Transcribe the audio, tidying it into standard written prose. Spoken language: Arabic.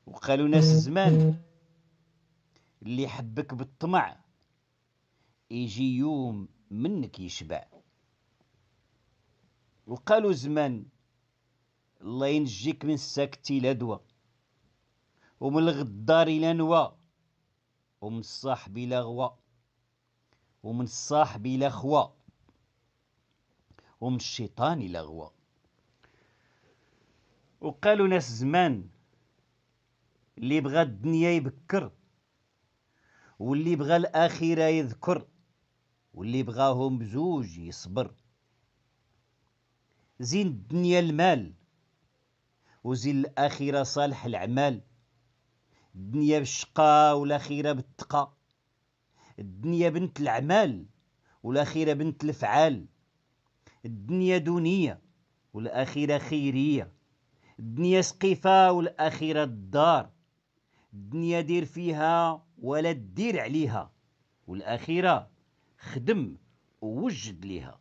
وقالوا ناس زمان اللي يحبك بالطمع يجي يوم منك يشبع. وقالوا زمان الله ينجيك من الساكت إلى دوا، ومن الغدار إلى نوا، ومن الصاحب إلى غوا، ومن الصاحب إلى خوا، ومن الشيطان إلى غوا. وقالوا ناس زمان اللي بغى الدنيا يبكر، واللي بغى الآخرة يذكر، واللي بغاهم بزوج يصبر. زين الدنيا المال، وزين الآخرة صالح الأعمال. الدنيا بالشقاء والآخرة بالتقى، الدنيا بنت الأعمال والآخرة بنت الأفعال. الدنيا دونية والآخرة خيرية، الدنيا سقيفة والآخرة الدار. الدنيا دير فيها ولا تدير عليها، والآخرة خدم ووجد ليها.